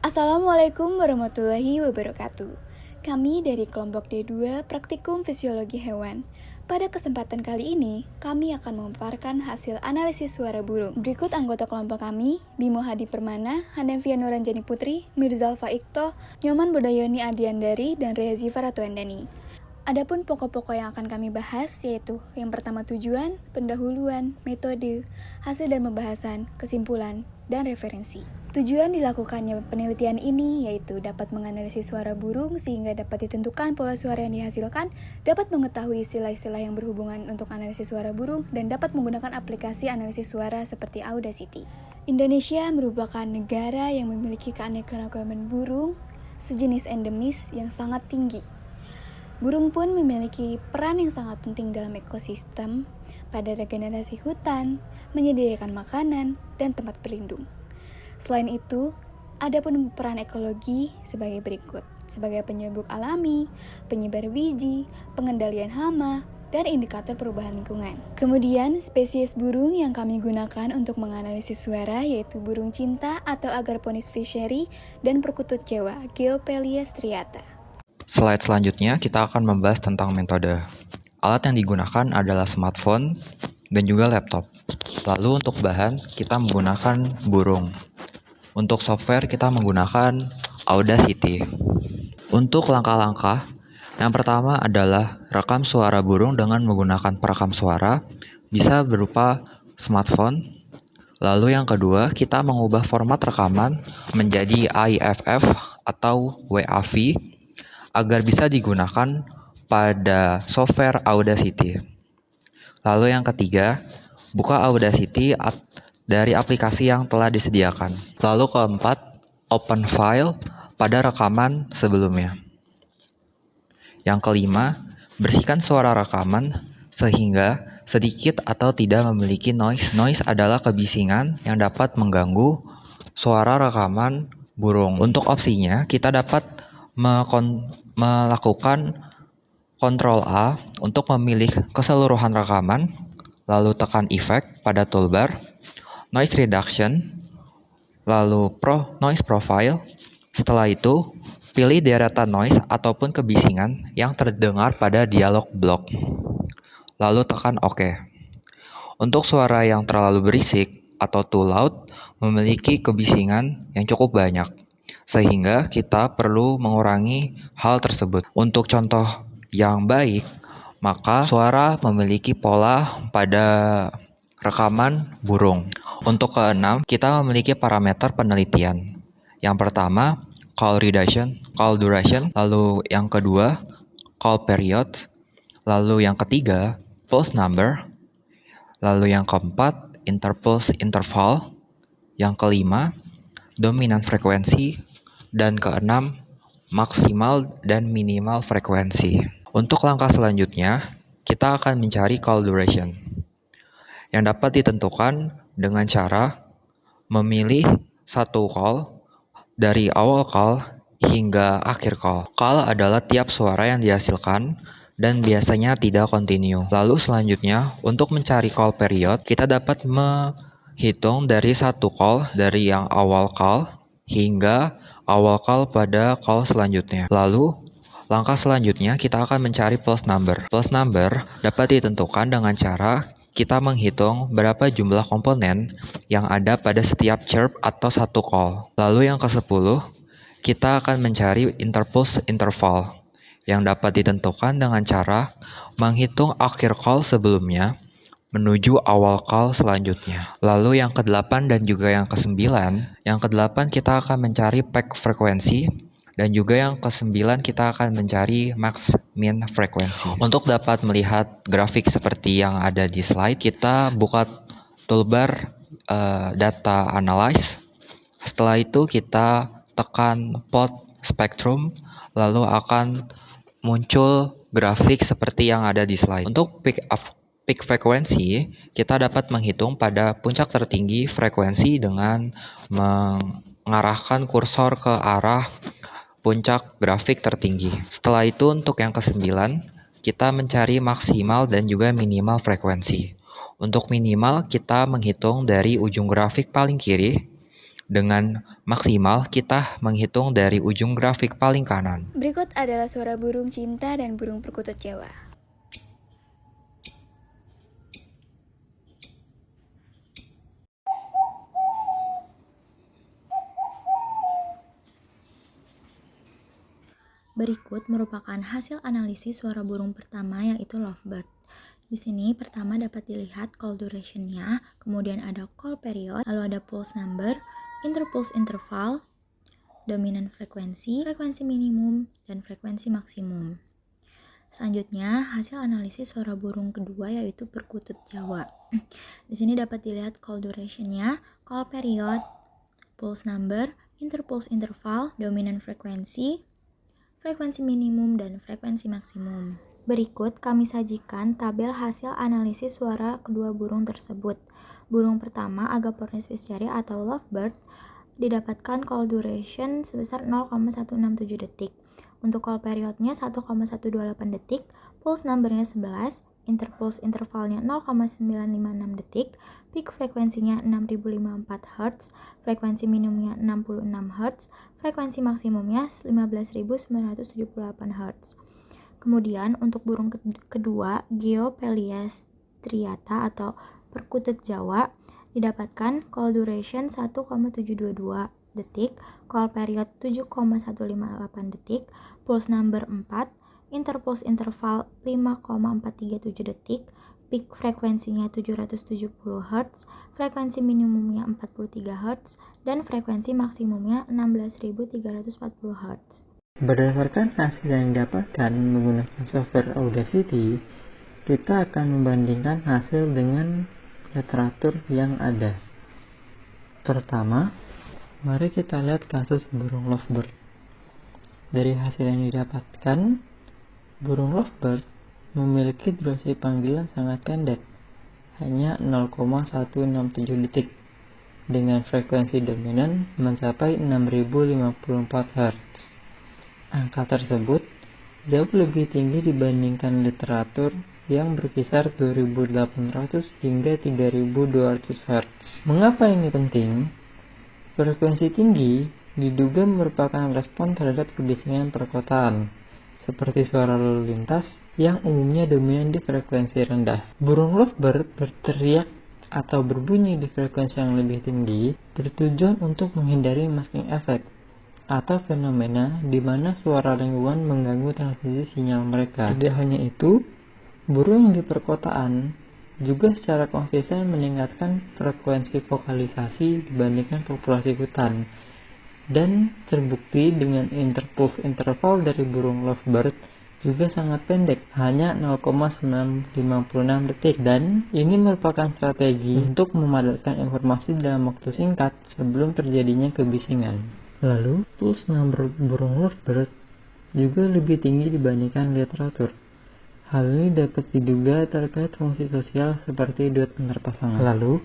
Assalamualaikum warahmatullahi wabarakatuh. Kami dari kelompok D2 Praktikum Fisiologi Hewan. Pada kesempatan kali ini, kami akan memaparkan hasil analisis suara burung. Berikut anggota kelompok kami, Bimo Hadi Permana, Hanefia Nuranjani Putri, Mirzalfa Ikto, Nyoman Bodayoni Adiandari, dan Rehazifa Ratuandani. Adapun pokok-pokok yang akan kami bahas yaitu yang pertama tujuan, pendahuluan, metode, hasil dan pembahasan, kesimpulan, dan referensi. Tujuan dilakukannya penelitian ini yaitu dapat menganalisis suara burung sehingga dapat ditentukan pola suara yang dihasilkan, dapat mengetahui istilah-istilah yang berhubungan untuk analisis suara burung, dan dapat menggunakan aplikasi analisis suara seperti Audacity. Indonesia merupakan negara yang memiliki keanekaragaman burung sejenis endemis yang sangat tinggi. Burung pun memiliki peran yang sangat penting dalam ekosistem, pada regenerasi hutan, menyediakan makanan, dan tempat berlindung. Selain itu, ada pun peran ekologi sebagai berikut, sebagai penyerbuk alami, penyebar biji, pengendalian hama, dan indikator perubahan lingkungan. Kemudian, spesies burung yang kami gunakan untuk menganalisis suara yaitu burung cinta atau Agarponis fisheri dan perkutut Jawa, Geopelia striata. Slide selanjutnya kita akan membahas tentang metode. Alat yang digunakan adalah smartphone dan juga laptop. Lalu untuk bahan kita menggunakan burung. Untuk software kita menggunakan Audacity. Untuk langkah-langkah, yang pertama adalah rekam suara burung dengan menggunakan perekam suara, bisa berupa smartphone. Lalu yang kedua, kita mengubah format rekaman menjadi AIFF atau WAV agar bisa digunakan pada software Audacity. Lalu yang ketiga, buka Audacity dari aplikasi yang telah disediakan. Lalu keempat, open file pada rekaman sebelumnya. Yang kelima, bersihkan suara rekaman sehingga sedikit atau tidak memiliki noise. Noise adalah kebisingan yang dapat mengganggu suara rekaman burung. Untuk opsinya, kita dapat melakukan Ctrl A untuk memilih keseluruhan rekaman, lalu tekan Effect pada toolbar, Noise Reduction, lalu Noise Profile. Setelah itu, pilih deretan noise ataupun kebisingan yang terdengar pada dialog block, lalu tekan OK. Untuk suara yang terlalu berisik atau too loud memiliki kebisingan yang cukup banyak, sehingga kita perlu mengurangi hal tersebut. Untuk contoh yang baik, maka suara memiliki pola pada rekaman burung. Untuk keenam, kita memiliki parameter penelitian. Yang pertama, call duration, lalu yang kedua, call period, lalu yang ketiga, pulse number, lalu yang keempat, interpulse interval, yang kelima, dominan frekuensi, dan keenam, maksimal dan minimal frekuensi. Untuk langkah selanjutnya, kita akan mencari call duration, yang dapat ditentukan dengan cara memilih satu call dari awal call hingga akhir call. Call adalah tiap suara yang dihasilkan dan biasanya tidak kontinu. Lalu selanjutnya, untuk mencari call period, kita dapat menghitung dari satu call dari yang awal call hingga awal call pada call selanjutnya. Lalu, langkah selanjutnya kita akan mencari pulse number. Pulse number dapat ditentukan dengan cara kita menghitung berapa jumlah komponen yang ada pada setiap chirp atau satu call. Lalu yang ke-10, kita akan mencari interpulse interval yang dapat ditentukan dengan cara menghitung akhir call sebelumnya menuju awal call selanjutnya. Lalu yang ke-8 dan juga yang ke-9, yang ke-8 kita akan mencari peak frekuensi, dan juga yang ke-9 kita akan mencari max min frekuensi. Untuk dapat melihat grafik seperti yang ada di slide, kita buka toolbar data analyze. Setelah itu kita tekan plot spectrum, lalu akan muncul grafik seperti yang ada di slide. Untuk peak frekuensi, kita dapat menghitung pada puncak tertinggi frekuensi dengan mengarahkan kursor ke arah puncak grafik tertinggi. Setelah itu untuk yang ke-9, kita mencari maksimal dan juga minimal frekuensi. Untuk minimal, kita menghitung dari ujung grafik paling kiri Dengan maksimal, kita menghitung dari ujung grafik paling kanan. Berikut adalah suara burung cinta dan burung perkutut Jawa. Berikut merupakan hasil analisis suara burung pertama, yaitu lovebird. Di sini pertama dapat dilihat call duration-nya, kemudian ada call period, lalu ada pulse number, interpulse interval, dominant frekuensi, frekuensi minimum, dan frekuensi maksimum. Selanjutnya, hasil analisis suara burung kedua yaitu perkutut Jawa. Di sini dapat dilihat call duration-nya, call period, pulse number, interpulse interval, dominant frekuensi, frekuensi minimum, dan frekuensi maksimum. Berikut kami sajikan tabel hasil analisis suara kedua burung tersebut. Burung pertama, Agapornis visseri atau lovebird, didapatkan call duration sebesar 0,167 detik. Untuk call periodnya 1,128 detik, pulse numbernya 11, interpulse intervalnya 0,956 detik, peak frekuensinya 6054 Hz, frekuensi minimumnya 66 Hz, frekuensi maksimumnya 15.978 Hz. Kemudian untuk burung kedua, Geopelias striata atau perkutut Jawa, didapatkan call duration 1,722 detik, call period 7,158 detik, pulse number 4, interpulse interval 5,437 detik, peak frekuensinya 770 Hz, frekuensi minimumnya 43 Hz, dan frekuensi maksimumnya 16.340 Hz. Berdasarkan hasil yang didapatkan menggunakan software Audacity, kita akan membandingkan hasil dengan literatur yang ada. Pertama, mari kita lihat kasus burung lovebird. Dari hasil yang didapatkan, burung lovebird memiliki durasi panggilan sangat pendek, hanya 0,167 detik, dengan frekuensi dominan mencapai 6054 Hz. Angka tersebut jauh lebih tinggi dibandingkan literatur yang berkisar 2800 hingga 3200 Hz. Mengapa ini penting? Frekuensi tinggi diduga merupakan respon terhadap kebisingan perkotaan, seperti suara lalu lintas yang umumnya dominan di frekuensi rendah. Burung lovebird berteriak atau berbunyi di frekuensi yang lebih tinggi bertujuan untuk menghindari masking effect atau fenomena di mana suara lingkungan mengganggu transmisi sinyal mereka. Tidak hanya itu, burung di perkotaan juga secara konsisten meningkatkan frekuensi vokalisasi dibandingkan populasi hutan, dan terbukti dengan interpulse interval dari burung lovebird juga sangat pendek, hanya 0,956 detik, dan ini merupakan strategi untuk memadatkan informasi dalam waktu singkat sebelum terjadinya kebisingan. Lalu, pulse number burung lovebird juga lebih tinggi dibandingkan literatur. Hal ini dapat diduga terkait fungsi sosial seperti duet antar pasangan. Lalu,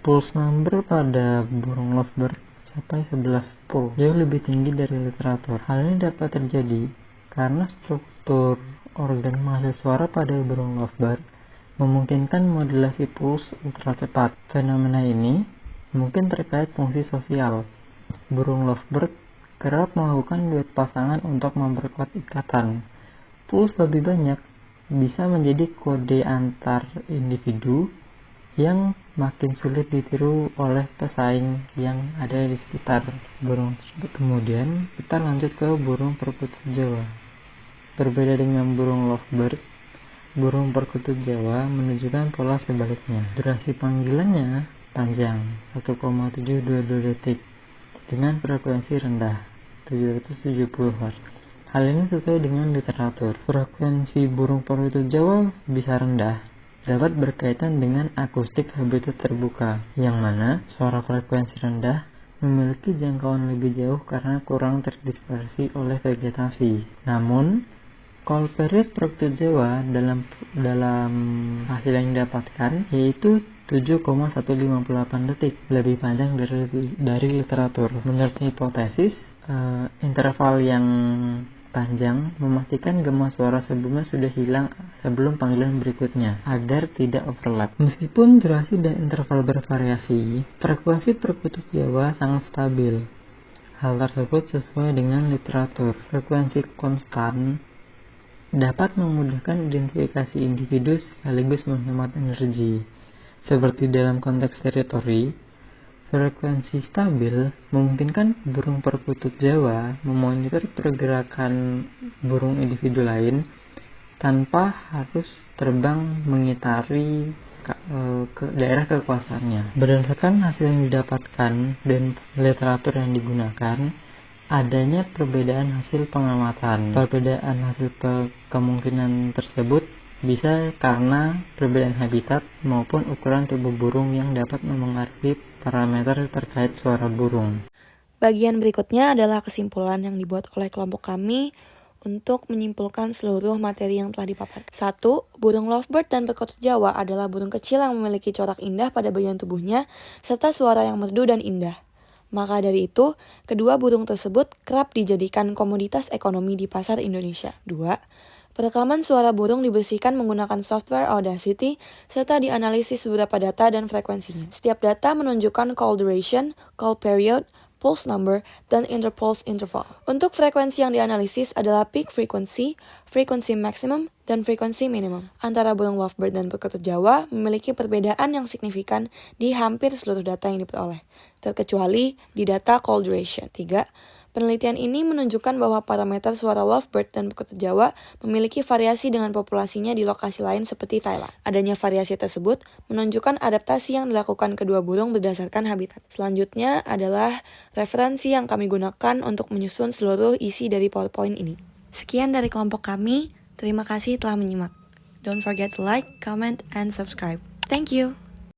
pulse number pada burung lovebird sampai 11 pulse, jauh lebih tinggi dari literatur. Hal ini dapat terjadi karena struktur organ menghasil suara pada burung lovebird memungkinkan modulasi pulse ultra cepat. Fenomena ini mungkin terkait fungsi sosial. Burung lovebird kerap melakukan duet pasangan untuk memperkuat ikatan. Pulse lebih banyak bisa menjadi kode antar individu yang makin sulit ditiru oleh pesaing yang ada di sekitar burung tersebut. Kemudian kita lanjut ke burung perkutut Jawa. Berbeda dengan burung lovebird, burung perkutut Jawa menunjukkan pola sebaliknya. Durasi panggilannya panjang, 1,722 detik, dengan frekuensi rendah, 770 Hz. Hal ini sesuai dengan literatur. Frekuensi burung perkutut Jawa bisa rendah, dapat berkaitan dengan akustik habitat terbuka, yang mana suara frekuensi rendah memiliki jangkauan lebih jauh karena kurang terdispersi oleh vegetasi. Namun, call period perkutut Jawa dalam hasil yang didapatkan yaitu 7,158 detik, lebih panjang dari literatur. Menurut hipotesis, interval yang panjang, memastikan gema suara sebelumnya sudah hilang sebelum panggilan berikutnya, agar tidak overlap. Meskipun durasi dan interval bervariasi, frekuensi perkutut Jawa sangat stabil. Hal tersebut sesuai dengan literatur. Frekuensi konstan dapat memudahkan identifikasi individu sekaligus menghemat energi. Seperti dalam konteks teritori, frekuensi stabil memungkinkan burung perkutut Jawa memonitor pergerakan burung individu lain tanpa harus terbang mengitari ke daerah kekuasaannya. Berdasarkan hasil yang didapatkan dan literatur yang digunakan, adanya perbedaan hasil pengamatan. Perbedaan hasil kemungkinan tersebut bisa karena perbedaan habitat maupun ukuran tubuh burung yang dapat mempengaruhi parameter terkait suara burung. Bagian berikutnya adalah kesimpulan yang dibuat oleh kelompok kami untuk menyimpulkan seluruh materi yang telah dipaparkan. 1. Burung lovebird dan perkutut Jawa adalah burung kecil yang memiliki corak indah pada bagian tubuhnya serta suara yang merdu dan indah. Maka dari itu, kedua burung tersebut kerap dijadikan komoditas ekonomi di pasar Indonesia. 2. Perekaman suara burung dibersihkan menggunakan software Audacity serta dianalisis beberapa data dan frekuensinya. Setiap data menunjukkan call duration, call period, pulse number, dan interpulse interval. Untuk frekuensi yang dianalisis adalah peak frequency, frequency maximum, dan frequency minimum. Antara burung lovebird dan perkutut Jawa memiliki perbedaan yang signifikan di hampir seluruh data yang diperoleh, terkecuali di data call duration. 3. Penelitian ini menunjukkan bahwa parameter suara lovebird dan perkutut Jawa memiliki variasi dengan populasinya di lokasi lain seperti Thailand. Adanya variasi tersebut menunjukkan adaptasi yang dilakukan kedua burung berdasarkan habitat. Selanjutnya adalah referensi yang kami gunakan untuk menyusun seluruh isi dari PowerPoint ini. Sekian dari kelompok kami, terima kasih telah menyimak. Don't forget to like, comment, and subscribe. Thank you!